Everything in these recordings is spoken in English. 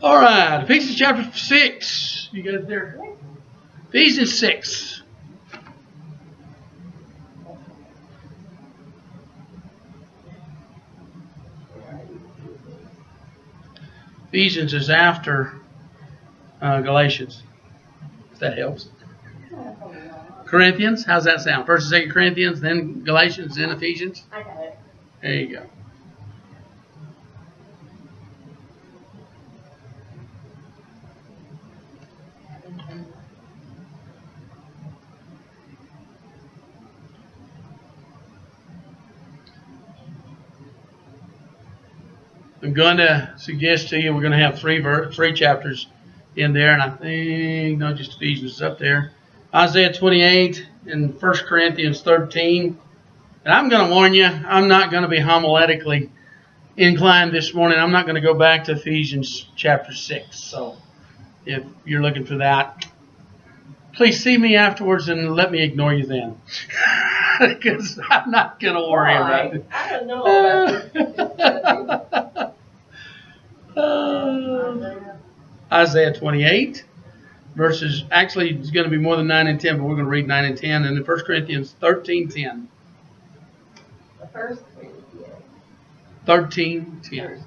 All right, Ephesians chapter 6. You got it there? Ephesians 6. Ephesians is after Galatians, if that helps. Corinthians, how's that sound? First and 2 Corinthians, then Galatians, then Ephesians? I got it. There you go. I'm going to suggest to you we're going to have three chapters in there, and I think not just Ephesians is up there. Isaiah 28 and 1 Corinthians 13. And I'm going to warn you, I'm not going to be homiletically inclined this morning. I'm not going to go back to Ephesians chapter 6. So if you're looking for that, please see me afterwards and let me ignore you then. Because I'm not going to worry about it. I don't know about Isaiah 28 verses, actually it's going to be more than 9 and 10, but we're going to read 9 and 10. And then 1 Corinthians 13:10. The first Corinthians. 13:10.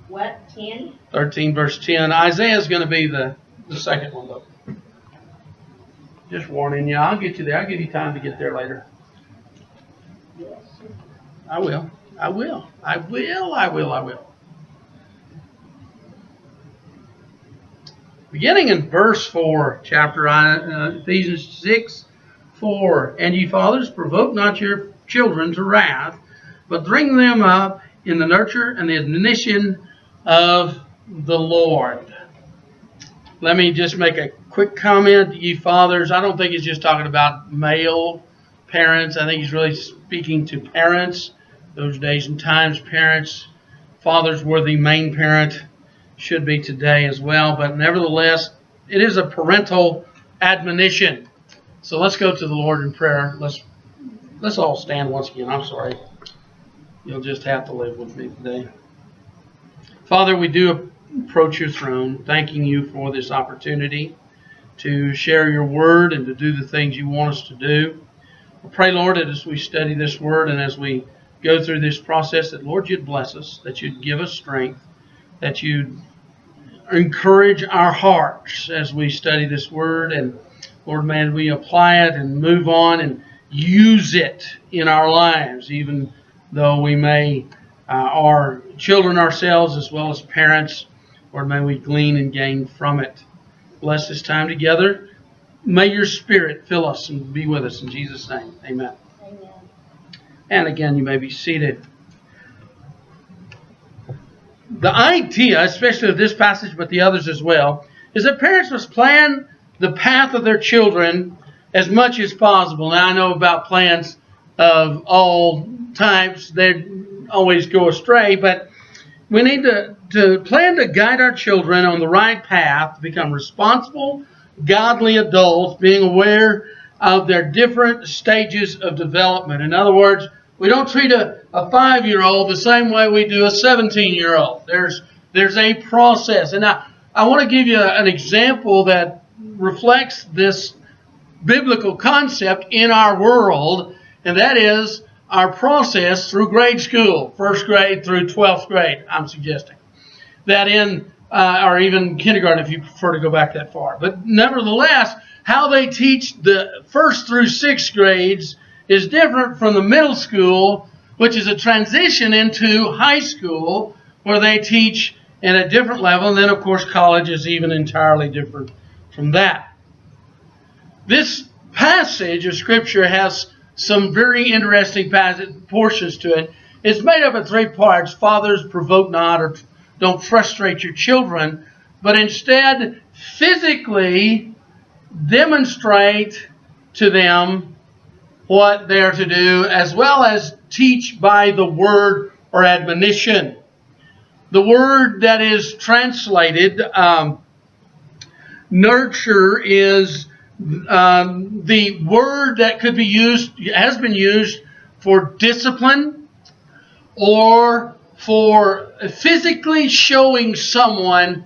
What? 10? 13 verse 10. Isaiah is going to be the second one, though. Just warning you. I'll get you there. I'll give you time to get there later. Yes. I will. Beginning in verse 4, chapter Ephesians 6, 4. And ye fathers, provoke not your children to wrath, but bring them up in the nurture and the admonition of the Lord. Let me just make a quick comment, ye fathers. I don't think he's just talking about male parents. I think he's really speaking to parents. Those days and times, parents, fathers were the main parent, should be today as well. But nevertheless, it is a parental admonition. So let's go to the Lord in prayer. Let's all stand once again. I'm sorry. You'll just have to live with me today. Father, we do approach your throne, thanking you for this opportunity to share your word and to do the things you want us to do. I pray, Lord, that as we study this word and as we go through this process, that, Lord, you'd bless us, that you'd give us strength, that you'd encourage our hearts as we study this word. And, Lord, may we apply it and move on and use it in our lives, even though we may are children ourselves as well as parents. Lord, may we glean and gain from it. Bless this time together. May your Spirit fill us and be with us in Jesus' name. Amen. Amen. And again, you may be seated. The idea, especially of this passage, but the others as well, is that parents must plan the path of their children as much as possible. Now, I know about plans of all types. They always go astray, but we need to plan to guide our children on the right path, to become responsible, godly adults, being aware of their different stages of development. In other words, we don't treat a 5-year-old the same way we do a 17-year-old. There's a process. And I want to give you an example that reflects this biblical concept in our world, and that is our process through grade school, 1st grade through 12th grade, I'm suggesting. That in, or even kindergarten if you prefer to go back that far. But nevertheless, how they teach the 1st through 6th grades is different from the middle school, which is a transition into high school, where they teach at a different level. And then, of course, college is even entirely different from that. This passage of Scripture has some very interesting portions to it. It's made up of 3 parts. Fathers, provoke not, or don't frustrate your children, but instead physically demonstrate to them what they are to do, as well as teach by the word or admonition. The word that is translated nurture is the word that could be used, has been used for discipline or for physically showing someone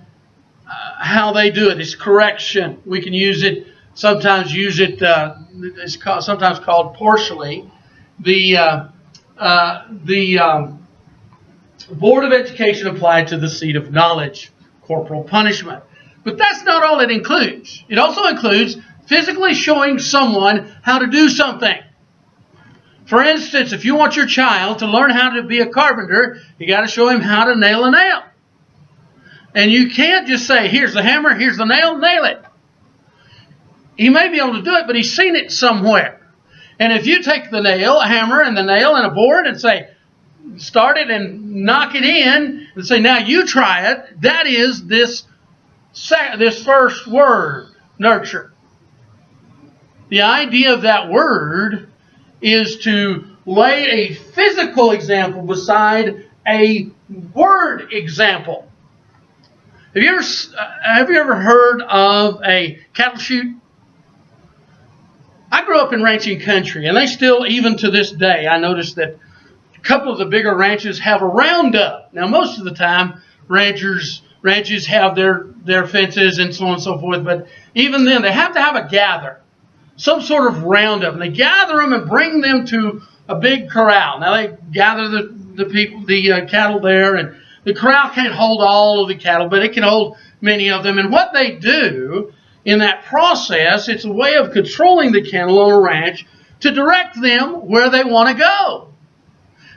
how they do it. It's correction. We can use it, sometimes sometimes called partially. The Board of Education applied to the seat of knowledge, corporal punishment. But that's not all it includes. It also includes physically showing someone how to do something. For instance, if you want your child to learn how to be a carpenter, you got to show him how to nail a nail. And you can't just say, here's the hammer, here's the nail, nail it. He may be able to do it, but he's seen it somewhere. And if you take the nail, a hammer, and the nail, and a board, and say, start it and knock it in, and say, now you try it, that is this first word, nurture. The idea of that word is to lay a physical example beside a word example. Have you ever heard of a cattle chute? I grew up in ranching country, and they still, even to this day, I noticed that a couple of the bigger ranches have a roundup. Now, most of the time, ranches have their fences and so on and so forth, but even then, they have to have a gather, some sort of roundup, and they gather them and bring them to a big corral. Now, they gather the cattle there, and the corral can't hold all of the cattle, but it can hold many of them. And what they do in that process, it's a way of controlling the cattle on a ranch to direct them where they want to go.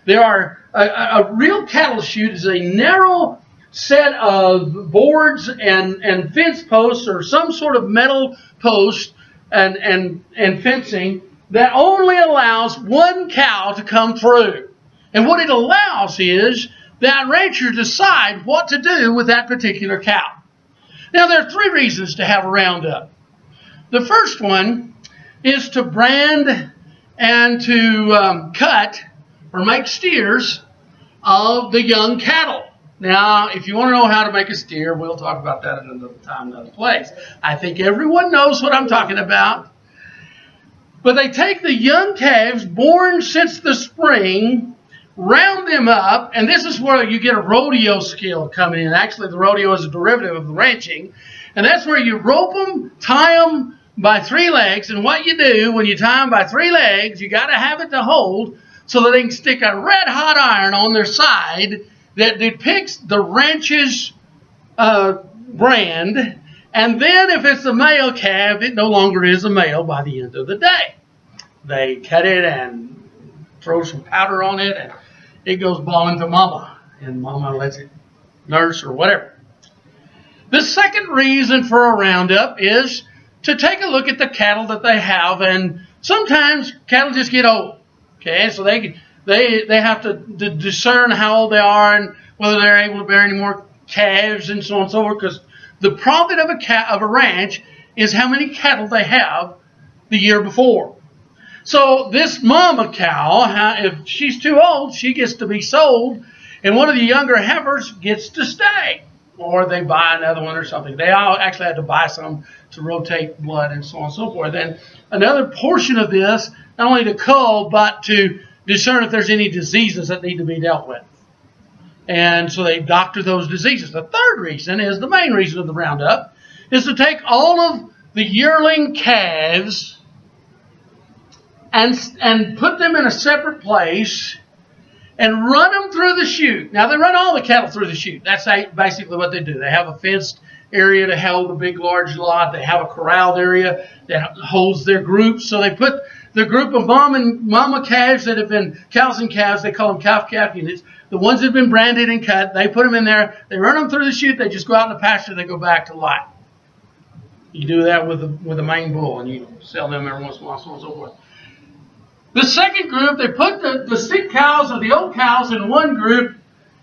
There are a real cattle chute is a narrow set of boards and fence posts or some sort of metal post and fencing that only allows one cow to come through. And what it allows is that rancher decide what to do with that particular cow. Now, there are three reasons to have a roundup. The first one is to brand and to cut or make steers of the young cattle. Now, if you want to know how to make a steer, we'll talk about that at another time, another place. I think everyone knows what I'm talking about. But they take the young calves born since the spring, round them up, and this is where you get a rodeo skill coming in. Actually, the rodeo is a derivative of the ranching. And that's where you rope them, tie them by three legs. And what you do when you tie them by three legs, you got to have it to hold so that they can stick a red hot iron on their side that depicts the ranch's brand. And then if it's a male calf, it no longer is a male by the end of the day. They cut it and throw some powder on it, and it goes bawling to mama, and mama lets it nurse or whatever. The second reason for a roundup is to take a look at the cattle that they have, and sometimes cattle just get old. Okay, so they have to discern how old they are and whether they're able to bear any more calves and so on and so forth, because the profit of a ranch is how many cattle they have the year before. So this mama cow, if she's too old, she gets to be sold, and one of the younger heifers gets to stay, or they buy another one or something. They all actually have to buy some to rotate blood and so on and so forth. And another portion of this, not only to cull, but to discern if there's any diseases that need to be dealt with. And so they doctor those diseases. The third reason is the main reason of the roundup, is to take all of the yearling calves and put them in a separate place and run them through the chute. Now, they run all the cattle through the chute. That's basically what they do. They have a fenced area to hold the big, large lot. They have a corralled area that holds their groups. So they put the group of mama calves that have been cows and calves. They call them calf units. The ones that have been branded and cut, they put them in there. They run them through the chute. They just go out in the pasture. They go back to life. You do that with a main bull, and you sell them every once in a while, so on and so forth. The second group, they put the sick cows or the old cows in one group,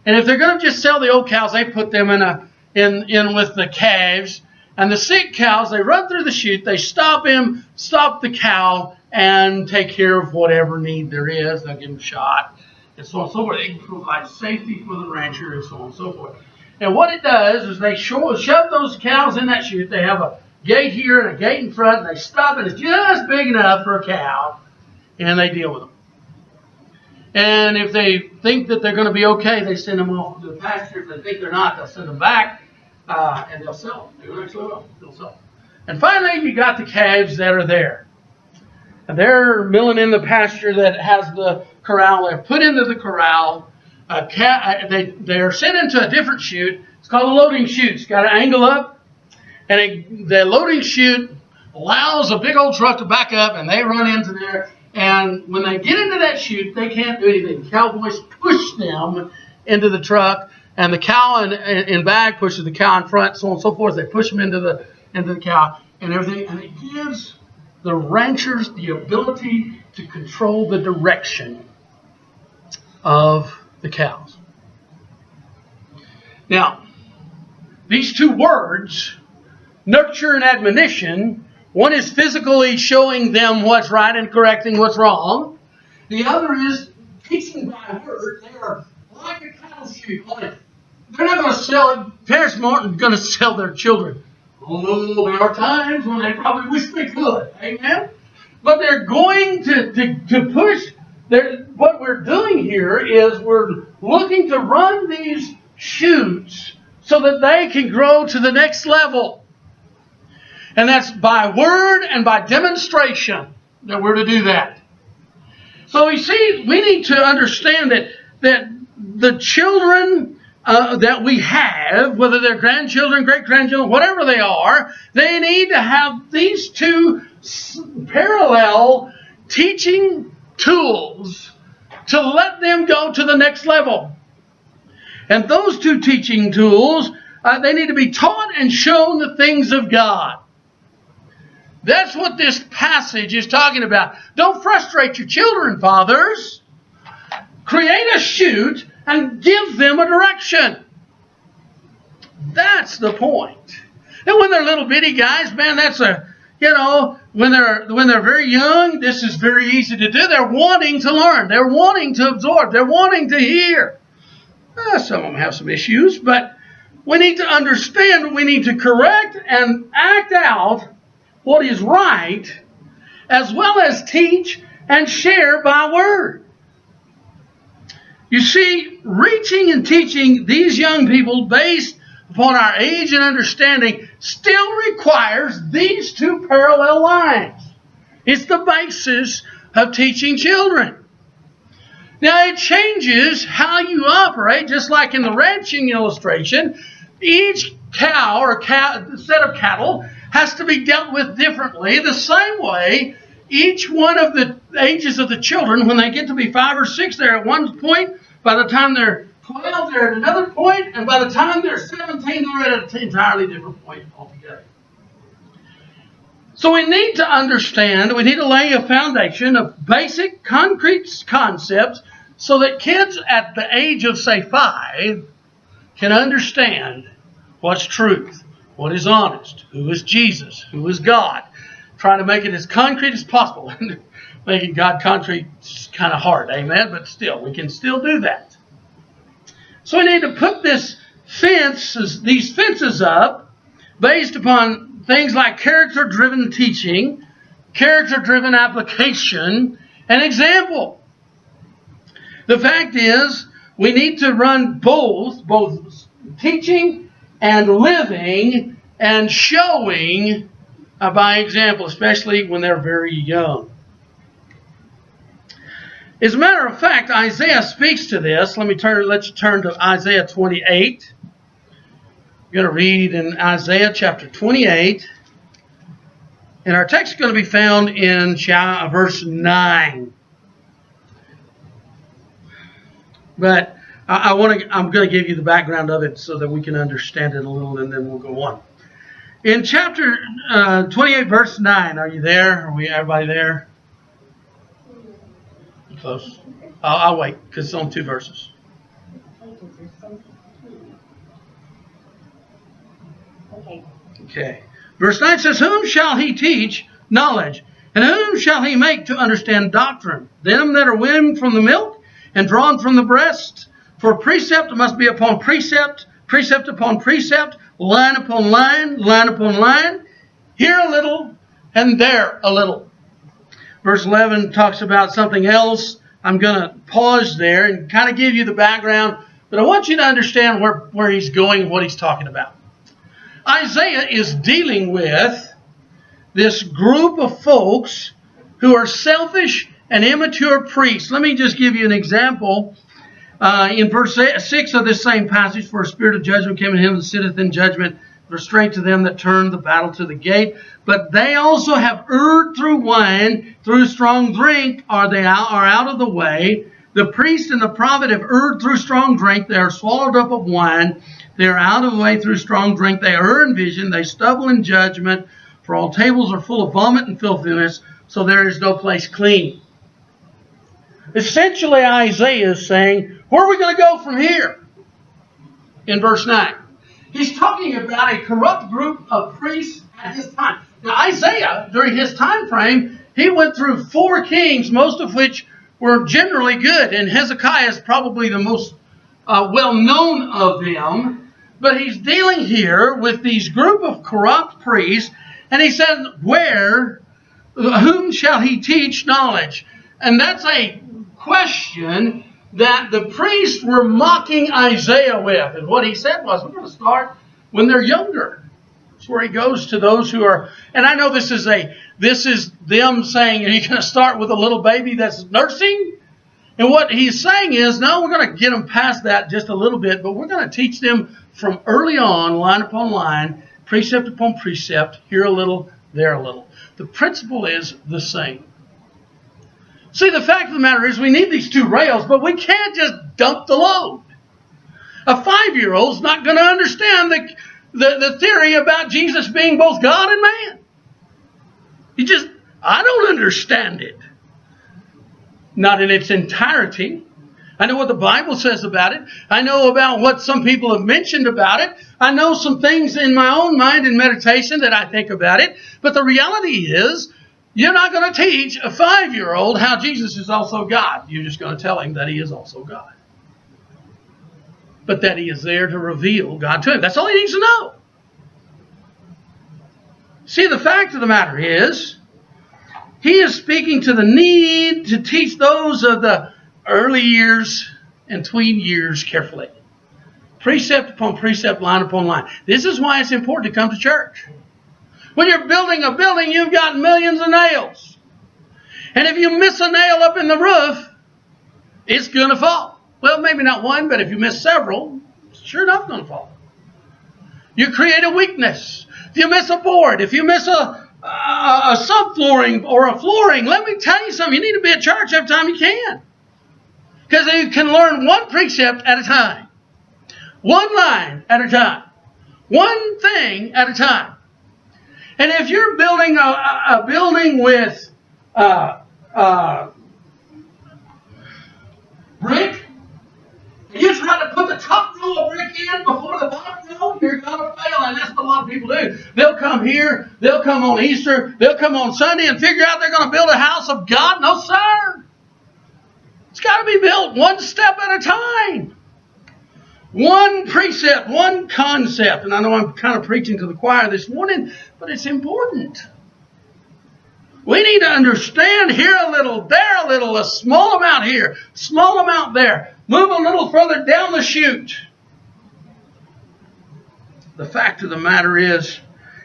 and if they're going to just sell the old cows, they put them in with the calves. And the sick cows, they run through the chute, they stop the cow, and take care of whatever need there is. They'll give them a shot, and so on and so forth. They can provide safety for the rancher, and so on and so forth. And what it does is they shove those cows in that chute. They have a gate here and a gate in front, and they stop it. It's just big enough for a cow. And they deal with them. And if they think that they're going to be okay, they send them off to the pasture. If they think they're not, they'll send them back, and they'll sell them. They'll sell them. And finally, you got the calves that are there. And they're milling in the pasture that has the corral. They're put into the corral. They're sent into a different chute. It's called a loading chute. It's got an angle up. And the loading chute allows a big old truck to back up, and they run into there. And when they get into that chute, they can't do anything. Cowboys push them into the truck, and the cow in back pushes the cow in front, so on and so forth. They push them into the cow and everything, and it gives the ranchers the ability to control the direction of the cows. Now, these two words, nurture and admonition, one is physically showing them what's right and correcting what's wrong. The other is teaching by word. They are like a cattle chute. They're not going to sell it. Parents aren't going to sell their children. Although there are times when they probably wish they could. Amen? But they're going to push. What we're doing here is we're looking to run these chutes so that they can grow to the next level. And that's by word and by demonstration that we're to do that. So we see, we need to understand that the children that we have, whether they're grandchildren, great-grandchildren, whatever they are, they need to have these two parallel teaching tools to let them go to the next level. And those two teaching tools, they need to be taught and shown the things of God. That's what this passage is talking about. Don't frustrate your children, fathers. Create a chute and give them a direction. That's the point. And when they're little bitty guys, man, when they're very young, this is very easy to do. They're wanting to learn. They're wanting to absorb. They're wanting to hear. Some of them have some issues, but we need to understand, we need to correct and act out what is right, as well as teach and share by word. You see, reaching and teaching these young people based upon our age and understanding still requires these two parallel lines. It's the basis of teaching children. Now, it changes how you operate, just like in the ranching illustration. Each cow or set of cattle has to be dealt with differently. The same way, each one of the ages of the children, when they get to be 5 or 6, they're at one point. By the time they're 12, they're at another point. And by the time they're 17, they're at an entirely different point altogether. So we need to understand, we need to lay a foundation of basic, concrete concepts so that kids at the age of, say, 5 can understand what's truth, what is honest, who is Jesus, who is God. Trying to make it as concrete as possible. Making God concrete is kind of hard, amen? But still, we can still do that. So we need to put these fences up based upon things like character-driven teaching, character-driven application, and example. The fact is, we need to run both teaching and living and showing by example, especially when they're very young. As a matter of fact, Isaiah speaks to this. Let's turn to Isaiah 28. We're going to read in Isaiah chapter 28. And our text is going to be found in verse 9. But I'm going to give you the background of it so that we can understand it a little, and then we'll go on. In chapter 28, verse 9, are you there? Everybody there? Close. I'll wait, because it's on 2 verses. Okay. Verse 9 says, "Whom shall he teach knowledge? And whom shall he make to understand doctrine? Them that are weaned from the milk and drawn from the breast. For precept must be upon precept, precept upon precept, line upon line, line upon line, here a little and there a little." Verse 11 talks about something else I'm going to pause there and kind of give you the background, but I want you to understand where he's going and what he's talking about. Isaiah is dealing with this group of folks who are selfish and immature priests. Let me just give you an example. In verse 6 of this same passage, for a spirit of judgment came in him that sitteth in judgment, restraint to them that turn the battle to the gate. But they also have erred through wine, through strong drink are out of the way. The priest and the prophet have erred through strong drink. They are swallowed up of wine. They are out of the way through strong drink. They err in vision. They stumble in judgment. For all tables are full of vomit and filthiness, so there is no place clean. Essentially, Isaiah is saying, where are we going to go from here? In verse 9. He's talking about a corrupt group of priests at his time. Now, Isaiah, during his time frame, he went through 4 kings, most of which were generally good. And Hezekiah is probably the most well-known of them. But he's dealing here with these group of corrupt priests. And he said, whom shall he teach knowledge? And that's a question that the priests were mocking Isaiah with. And what he said was, we're going to start when they're younger. That's where he goes to those who are, and I know this is them saying, are you going to start with a little baby that's nursing? And what he's saying is, no, we're going to get them past that just a little bit, but we're going to teach them from early on, line upon line, precept upon precept, here a little, there a little. The principle is the same. See, the fact of the matter is we need these 2 rails, but we can't just dump the load. A 5-year-old's not going to understand the theory about Jesus being both God and man. I don't understand it. Not in its entirety. I know what the Bible says about it. I know about what some people have mentioned about it. I know some things in my own mind in meditation that I think about it. But the reality is, you're not going to teach a 5-year-old how Jesus is also God. You're just going to tell him that he is also God. But that he is there to reveal God to him. That's all he needs to know. See, the fact of the matter is, he is speaking to the need to teach those of the early years and tween years carefully. Precept upon precept, line upon line. This is why it's important to come to church. When you're building a building, you've got millions of nails. And if you miss a nail up in the roof, it's going to fall. Well, maybe not one, but if you miss several, it's sure enough going to fall. You create a weakness. If you miss a board, if you miss a subflooring or a flooring, let me tell you something. You need to be at church every time you can. Because you can learn one precept at a time. One line at a time. One thing at a time. And if you're building a building with brick, and you try to put the top row of brick in before the bottom row, you're going to fail. And that's what a lot of people do. They'll come here, they'll come on Easter, they'll come on Sunday and figure out they're going to build a house of God. No, sir. It's got to be built one step at a time. One precept, one concept. And I know I'm kind of preaching to the choir this morning, but it's important. We need to understand here a little, there a little, a small amount here, small amount there. Move a little further down the chute. The fact of the matter is,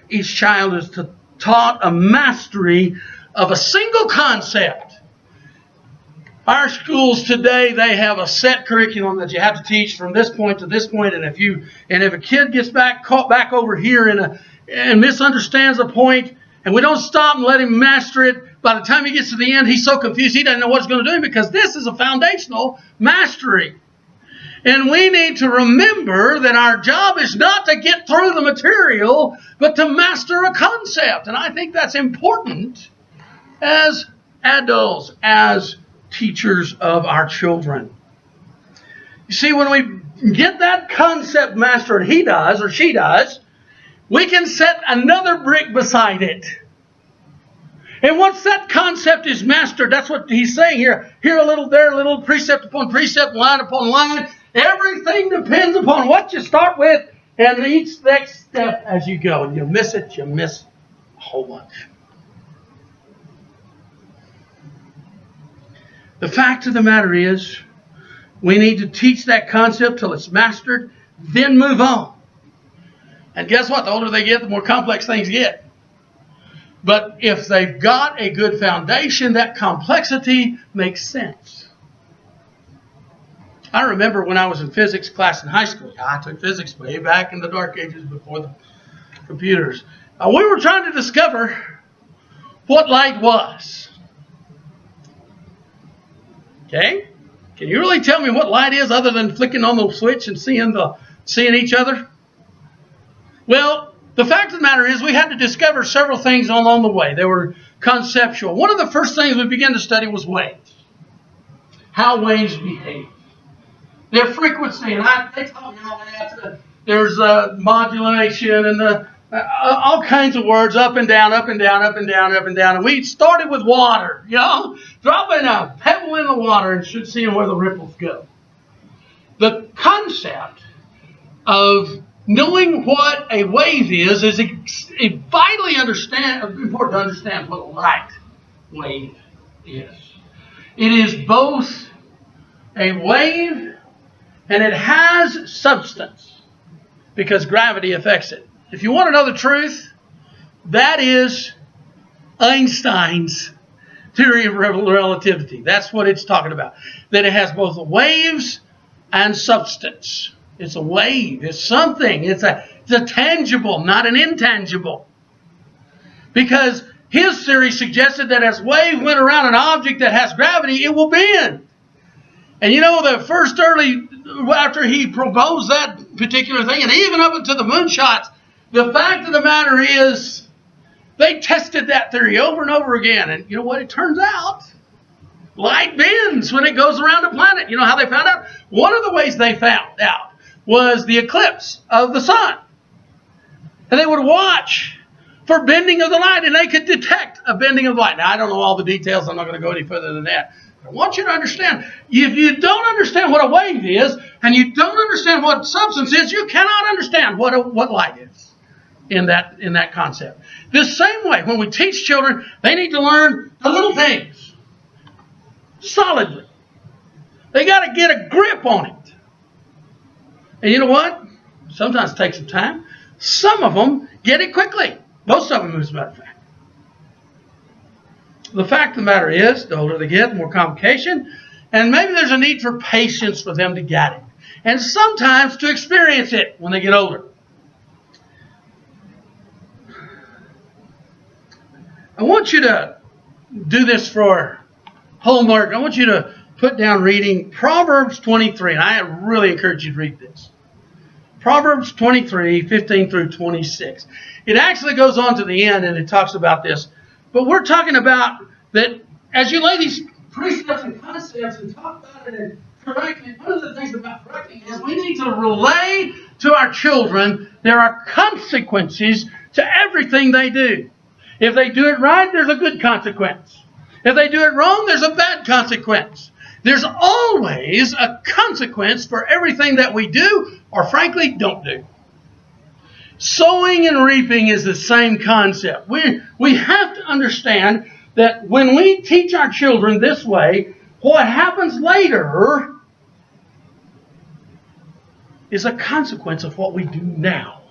each child is taught a mastery of a single concept. Our schools today, they have a set curriculum that you have to teach from this point to this point. And if a kid gets caught back over here and misunderstands a point, and we don't stop and let him master it, by the time he gets to the end, he's so confused he doesn't know what he's going to do, because this is a foundational mastery. And we need to remember that our job is not to get through the material, but to master a concept. And I think that's important as adults, as teachers of our children. You see, when we get that concept mastered, he does or she does, we can set another brick beside it. And once that concept is mastered, that's what he's saying here. Here a little, there a little, precept upon precept, line upon line. Everything depends upon what you start with and each next step as you go. And you miss it, you miss a whole bunch. The fact of the matter is, we need to teach that concept till it's mastered, then move on. And guess what? The older they get, the more complex things get. But if they've got a good foundation, that complexity makes sense. I remember when I was in physics class in high school. I took physics way back in the dark ages before the computers. We were trying to discover what light was. Okay? Can you really tell me what light is other than flicking on the switch and seeing each other? Well, the fact of the matter is we had to discover several things along the way. They were conceptual. One of the first things we began to study was waves. How waves behave. Their frequency. And they taught me all that. There's modulation and all kinds of words, up and down, up and down, up and down, up and down. And we started with water, dropping a pebble in the water and seeing where the ripples go. The concept of knowing what a wave is vitally important to understand what a light wave is. It is both a wave and it has substance because gravity affects it. If you want to know the truth, that is Einstein's theory of relativity. That's what it's talking about. That it has both waves and substance. It's a wave. It's something. It's a tangible, not an intangible. Because his theory suggested that as waves went around an object that has gravity, it will bend. And the first after he proposed that particular thing, and even up into the moonshots, the fact of the matter is they tested that theory over and over again. And you know what? It turns out light bends when it goes around a planet. You know how they found out? One of the ways they found out was the eclipse of the sun. And they would watch for bending of the light, and they could detect a bending of light. Now, I don't know all the details. I'm not going to go any further than that. But I want you to understand, if you don't understand what a wave is, and you don't understand what substance is, you cannot understand what light is in that concept. The same way, when we teach children, they need to learn the little things solidly. They got to get a grip on it. And you know what? Sometimes it takes some time. Some of them get it quickly. Most of them, as a matter of fact. The fact of the matter is, the older they get, the more complication. And maybe there's a need for patience for them to get it. And sometimes to experience it when they get older. I want you to do this for homework. I want you to put down reading Proverbs 23. And I really encourage you to read this. Proverbs 23, 15 through 26. It actually goes on to the end and it talks about this. But we're talking about that as you lay these precepts and concepts and talk about it and correct it, one of the things about correcting is we need to relay to our children there are consequences to everything they do. If they do it right, there's a good consequence. If they do it wrong, there's a bad consequence. There's always a consequence for everything that we do or frankly don't do. Sowing and reaping is the same concept. We have to understand that when we teach our children this way, what happens later is a consequence of what we do now.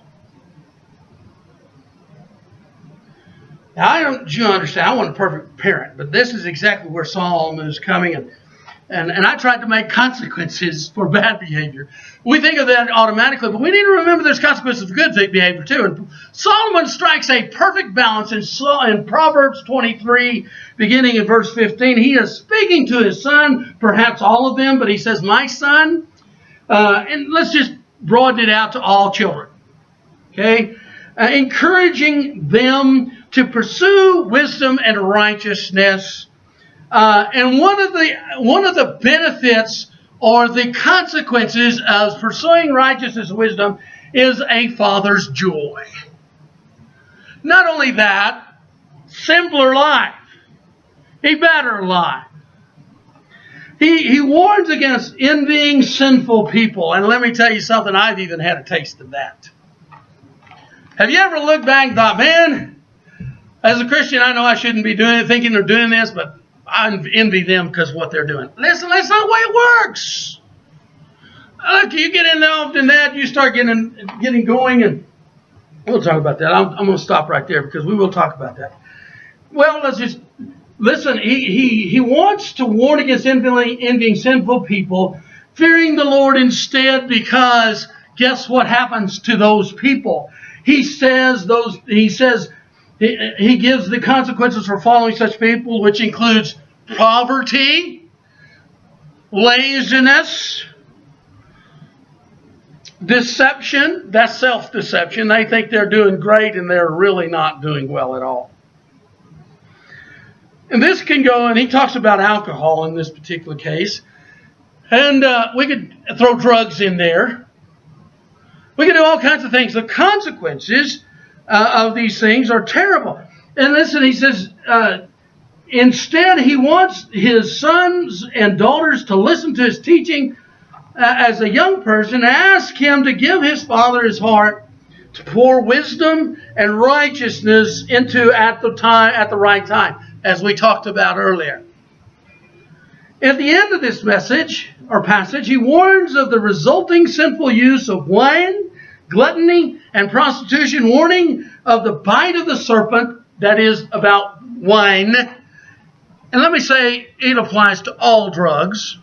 Now, I don't you understand, I want a perfect parent, but this is exactly where Solomon is coming and I tried to make consequences for bad behavior. We think of that automatically, but we need to remember there's consequences for good behavior too. And Solomon strikes a perfect balance in Proverbs 23, beginning in verse 15. He is speaking to his son, perhaps all of them, but he says, my son. And let's just broaden it out to all children. Okay? Encouraging them to pursue wisdom and righteousness. And one of the benefits or the consequences of pursuing righteousness and wisdom is a father's joy. Not only that, simpler life, a better life. He warns against envying sinful people. And let me tell you something, I've even had a taste of that. Have you ever looked back and thought, man, as a Christian, I know I shouldn't be thinking or doing this, but I envy them because of what they're doing. Listen, that's not the way it works. Look, you get involved in that, you start getting going, and we'll talk about that. I'm going to stop right there because we will talk about that. Well, let's just listen. He wants to warn against envying sinful people, fearing the Lord instead, because guess what happens to those people? He gives the consequences for following such people, which includes poverty, laziness, deception. That's self-deception. They think they're doing great and they're really not doing well at all. And this can go, and he talks about alcohol in this particular case. And we could throw drugs in there. We can do all kinds of things. The consequences of these things are terrible. And listen, he says, instead he wants his sons and daughters to listen to his teaching as a young person. Ask him to give his father his heart, to pour wisdom and righteousness into at the right time, as we talked about earlier. At the end of this message or passage, he warns of the resulting sinful use of wine, gluttony, and prostitution, warning of the bite of the serpent, that is about wine. And let me say, it applies to all drugs.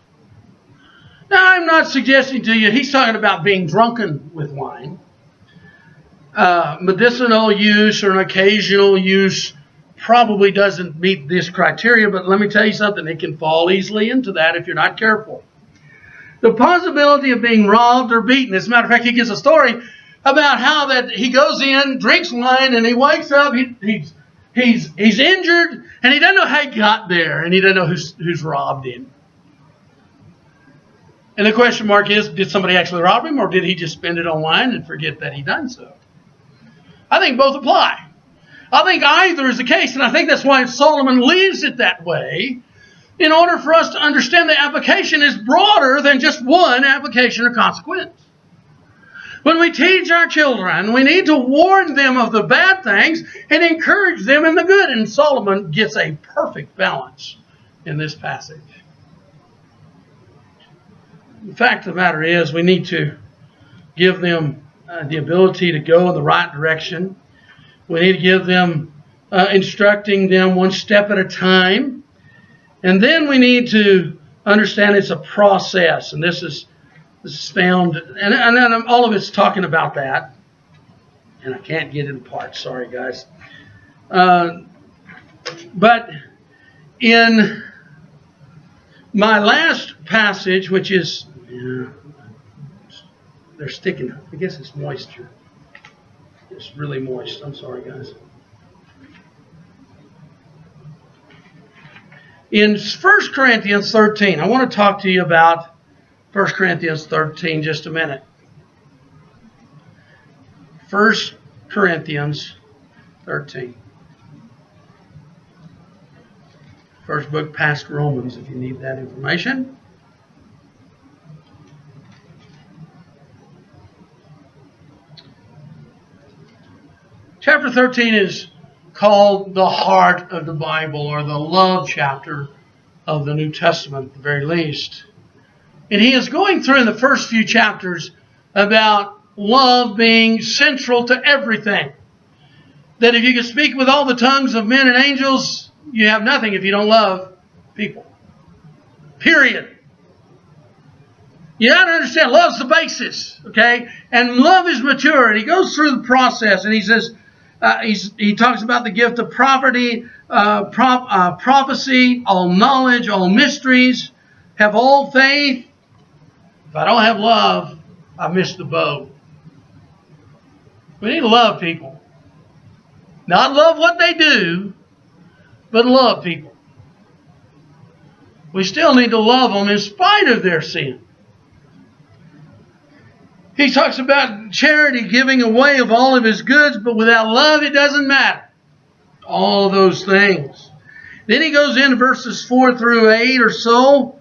Now, I'm not suggesting to you, he's talking about being drunken with wine. Medicinal use or an occasional use probably doesn't meet this criteria, but let me tell you something, it can fall easily into that if you're not careful. The possibility of being robbed or beaten. As a matter of fact, he gives a story about how that he goes in, drinks wine, and he wakes up, he's injured, and he doesn't know how he got there, and he doesn't know who's robbed him. And the question mark is, did somebody actually rob him, or did he just spend it on wine and forget that he done so? I think both apply. I think either is the case, and I think that's why Solomon leaves it that way, in order for us to understand the application is broader than just one application or consequence. When we teach our children, we need to warn them of the bad things and encourage them in the good, and Solomon gets a perfect balance in this passage. The fact of the matter is, we need to give them the ability to go in the right direction. We need to give them, instructing them one step at a time. And then we need to understand it's a process. And this is found, and all of it's talking about that. And I can't get it apart. Sorry, guys. But in my last passage, which is, they're sticking. I guess it's moisture. It's really moist. I'm sorry, guys. In 1 Corinthians 13, I want to talk to you about 1 Corinthians 13 just a minute. 1 Corinthians 13. First book past Romans, if you need that information. Chapter 13 is called the heart of the Bible, or the love chapter of the New Testament, at the very least. And he is going through in the first few chapters about love being central to everything. That if you can speak with all the tongues of men and angels, you have nothing if you don't love people. Period. You got to understand, love's the basis, okay? And love is mature, and he goes through the process, and he says, he talks about the gift of prophecy, all knowledge, all mysteries, have all faith. If I don't have love, I missed the boat. We need to love people. Not love what they do, but love people. We still need to love them in spite of their sin. He talks about charity, giving away of all of his goods, but without love it doesn't matter. All of those things. Then he goes into verses 4 through 8 or so.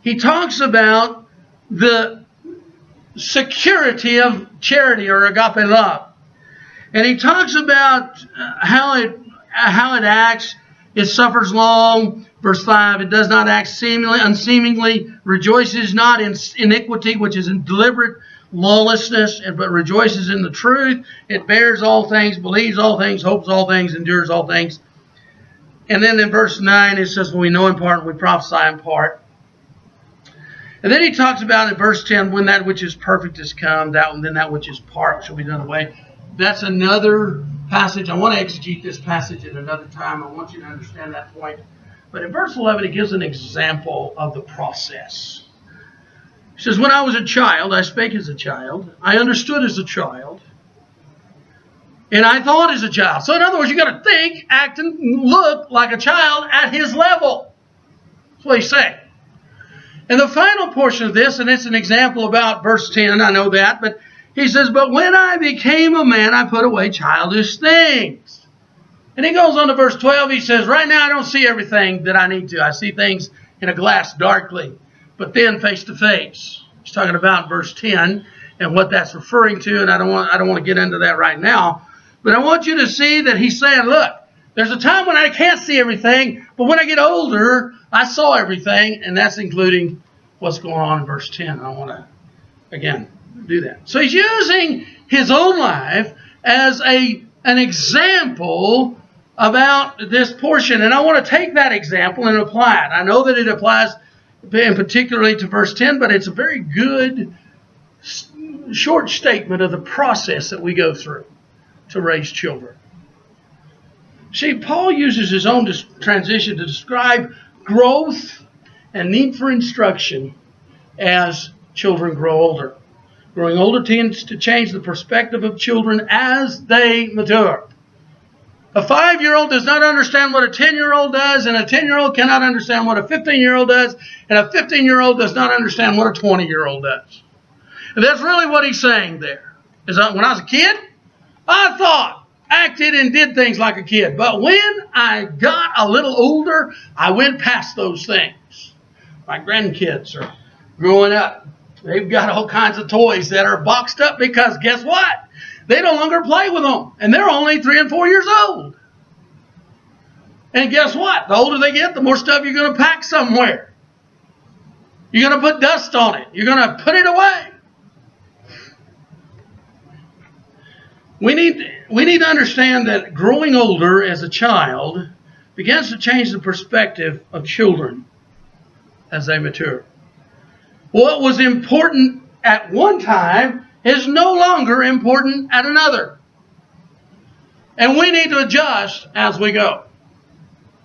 He talks about the security of charity or agape love. And he talks about how it acts It suffers long. Verse 5, it does not act unseemingly, rejoices not in iniquity, which is in deliberate lawlessness, but rejoices in the truth. It bears all things, believes all things, hopes all things, endures all things. And then in verse 9, it says, when we know in part, we prophesy in part. And then he talks about in verse 10, when that which is perfect is come, then that which is part shall be done away. That's another passage. I want to exegete this passage at another time. I want you to understand that point. But in verse 11, it gives an example of the process. He says, when I was a child, I spake as a child. I understood as a child. And I thought as a child. So in other words, you've got to think, act, and look like a child at his level. That's what he's saying. And the final portion of this, and it's an example about verse 10, I know that, but he says, but when I became a man, I put away childish things. And he goes on to verse 12, he says, right now I don't see everything that I need to. I see things in a glass darkly, but then face to face. He's talking about verse 10 and what that's referring to, and I don't want to get into that right now. But I want you to see that he's saying, look, there's a time when I can't see everything, but when I get older, I saw everything, and that's including what's going on in verse 10. I want to, again, do that. So he's using his own life as an example about this portion. And I want to take that example and apply it. I know that it applies particularly to verse 10, but it's a very good short statement of the process that we go through to raise children. See, Paul uses his own transition to describe growth and need for instruction as children grow older. Growing older tends to change the perspective of children as they mature. A 5-year-old does not understand what a 10-year-old does, and a 10-year-old cannot understand what a 15-year-old does, and a 15-year-old does not understand what a 20-year-old does. And that's really what he's saying there. Is that when I was a kid, I thought, acted, and did things like a kid. But when I got a little older, I went past those things. My grandkids are growing up. They've got all kinds of toys that are boxed up because guess what? They no longer play with them. And they're only 3 and 4 years old. And guess what? The older they get, the more stuff you're going to pack somewhere. You're going to put dust on it. You're going to put it away. We need to understand that growing older as a child begins to change the perspective of children as they mature. What was important at one time is no longer important at another. And we need to adjust as we go.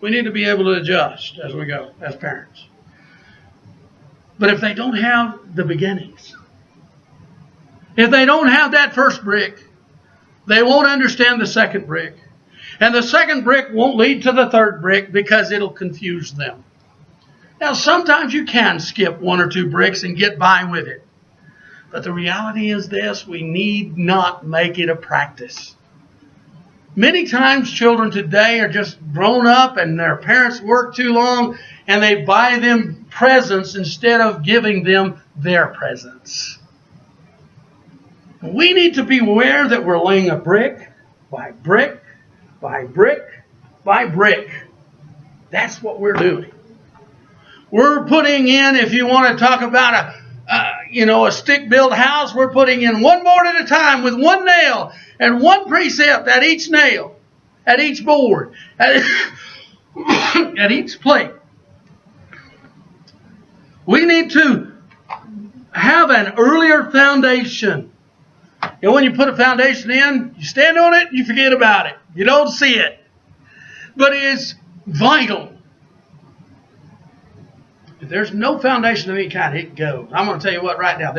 We need to be able to adjust as we go as parents. But if they don't have the beginnings, if they don't have that first brick, they won't understand the second brick. And the second brick won't lead to the third brick because it'll confuse them. Now, sometimes you can skip 1 or 2 bricks and get by with it. But the reality is this, we need not make it a practice. Many times children today are just grown up and their parents work too long and they buy them presents instead of giving them their presents. We need to be aware that we're laying a brick by brick by brick by brick. That's what we're doing. We're putting in, if you want to talk about a stick-built house, we're putting in one board at a time with one nail and one precept at each nail, at each board, at each plate. We need to have an earlier foundation. And when you put a foundation in, you stand on it, you forget about it. You don't see it. But it's vital. If there's no foundation of any kind, it goes. I'm going to tell you what right now.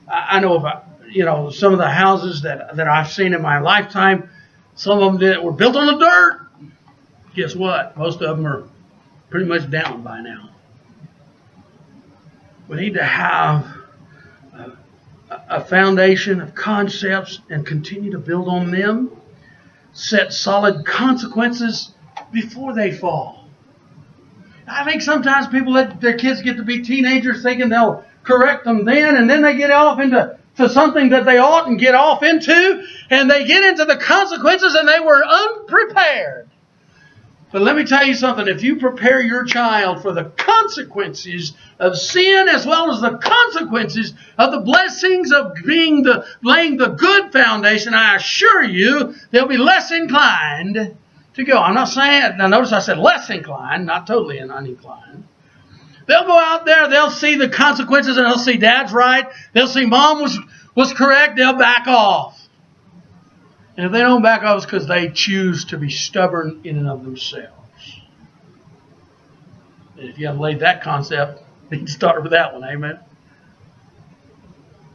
I know of some of the houses that I've seen in my lifetime. Some of them that were built on the dirt. Guess what? Most of them are pretty much down by now. We need to have a foundation of concepts and continue to build on them. Set solid consequences before they fall. I think sometimes people let their kids get to be teenagers thinking they'll correct them then, and then they get off into something that they oughtn't get off into, and they get into the consequences and they were unprepared. But let me tell you something. If you prepare your child for the consequences of sin as well as the consequences of the blessings of laying the good foundation, I assure you they'll be less inclined to go. I'm not saying, now notice I said less inclined, not totally uninclined. They'll go out there, they'll see the consequences, and they'll see Dad's right. They'll see Mom was correct. They'll back off. And if they don't back off, it's because they choose to be stubborn in and of themselves. And if you haven't laid that concept, you need to start with that one. Amen.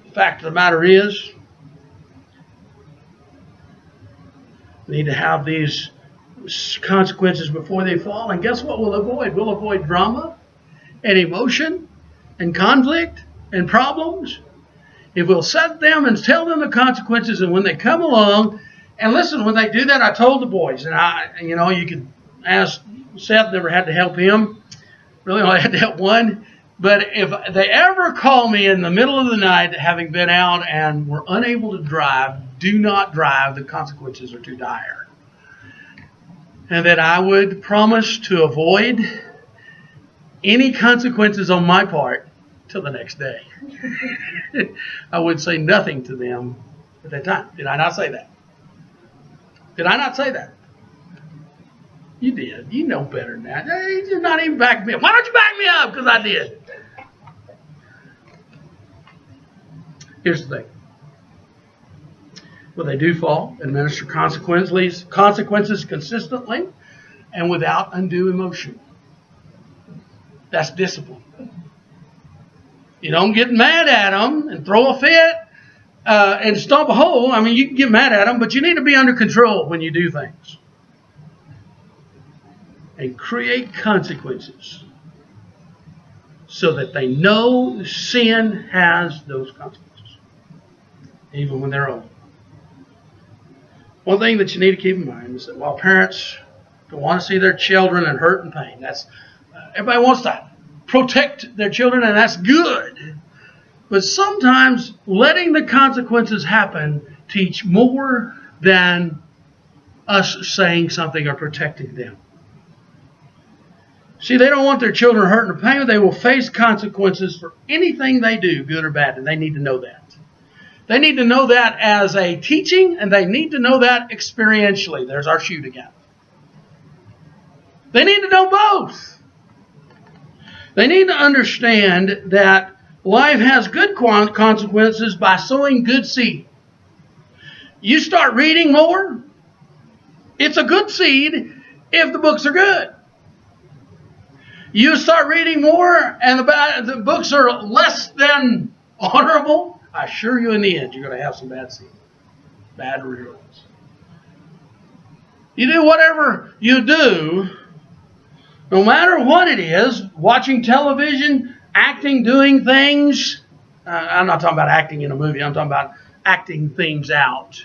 The fact of the matter is, we need to have these consequences before they fall. And guess what we'll avoid? We'll avoid drama and emotion and conflict and problems. If we'll set them and tell them the consequences, and when they come along, and listen, when they do that, I told the boys, and you could ask Seth, never had to help him. Really only had to help one. But if they ever call me in the middle of the night, having been out and were unable to drive, do not drive. The consequences are too dire. And that I would promise to avoid any consequences on my part till the next day. I would say nothing to them at that time. Did I not say that? Did I not say that? You did. You know better than that. You did not even back me up. Why don't you back me up? Because I did. Here's the thing. When they do fall, administer consequences consistently and without undue emotion. That's discipline. You don't get mad at them and throw a fit and stomp a hole. I mean, you can get mad at them, but you need to be under control when you do things. And create consequences so that they know sin has those consequences, even when they're old. One thing that you need to keep in mind is that while parents don't want to see their children in hurt and pain, everybody wants to protect their children, and that's good. But sometimes letting the consequences happen teach more than us saying something or protecting them. See, they don't want their children hurt and pain, but they will face consequences for anything they do, good or bad, and they need to know that. They need to know that as a teaching, and they need to know that experientially. There's our shoot again. They need to know both. They need to understand that life has good consequences by sowing good seed. You start reading more, it's a good seed if the books are good. You start reading more and the books are less than honorable, I assure you in the end you're going to have some bad seed, bad results. You do whatever you do, no matter what it is, watching television, acting, doing things. I'm not talking about acting in a movie. I'm talking about acting things out.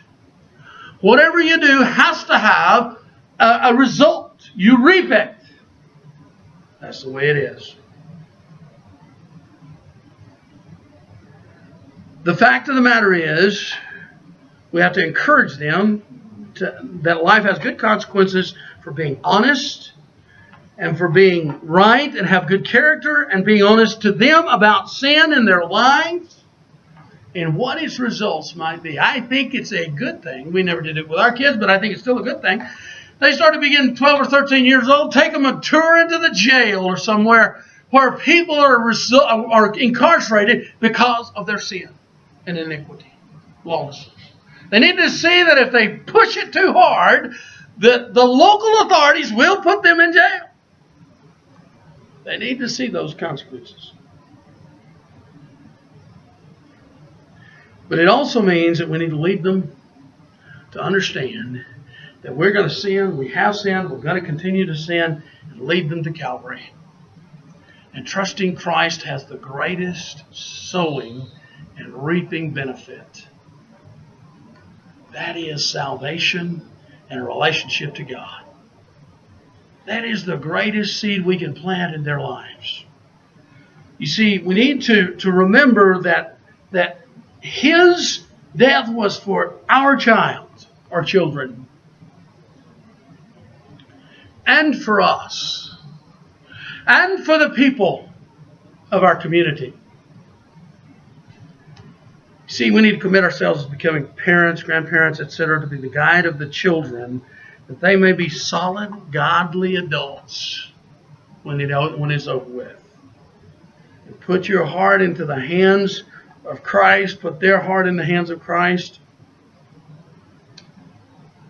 Whatever you do has to have a result. You reap it. That's the way it is. The fact of the matter is, we have to encourage them that life has good consequences for being honest and for being right and have good character and being honest to them about sin in their lives and what its results might be. I think it's a good thing. We never did it with our kids, but I think it's still a good thing. They start to begin 12 or 13 years old, take them a tour into the jail or somewhere where people are incarcerated because of their sin and iniquity, lawlessness. They need to see that if they push it too hard, that the local authorities will put them in jail. They need to see those consequences. But it also means that we need to lead them to understand that we're going to sin, we have sinned, we're going to continue to sin, and lead them to Calvary. And trusting Christ has the greatest sowing and reaping benefit. That is salvation and a relationship to God. That is the greatest seed we can plant in their lives. You see, we need to remember that His death was for our child, our children. and for us and for the people of our community. See, we need to commit ourselves to becoming parents, grandparents, etc., to be the guide of the children, that they may be solid, godly adults when it's over with. And put your heart into the hands of Christ, put their heart in the hands of Christ,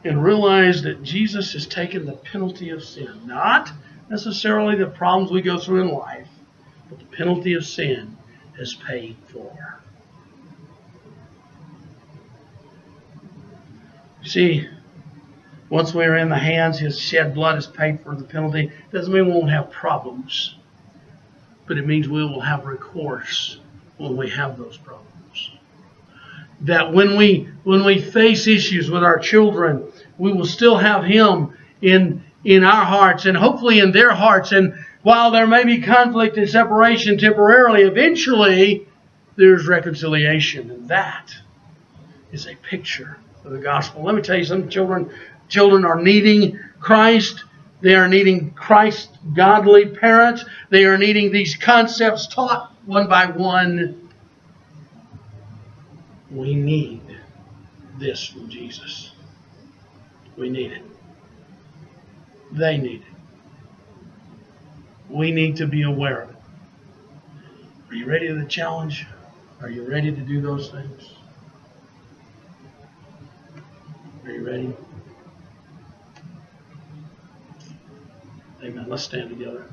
and realize that Jesus has taken the penalty of sin. Not necessarily the problems we go through in life, but the penalty of sin is paid for. See, once we are in the hands, His shed blood has paid for the penalty. Doesn't mean we won't have problems, but it means we will have recourse when we have those problems. That when we face issues with our children, we will still have Him in our hearts and hopefully in their hearts. And while there may be conflict and separation temporarily, eventually there's reconciliation, and that is a picture of the gospel. Let me tell you, some children are needing Christ. They are needing Christ's godly parents. They are needing these concepts taught one by one. We need this from Jesus. We need it. They need it. We need to be aware of it. Are you ready to the challenge? Are you ready to do those things? Are you ready? Amen. Let's stand together.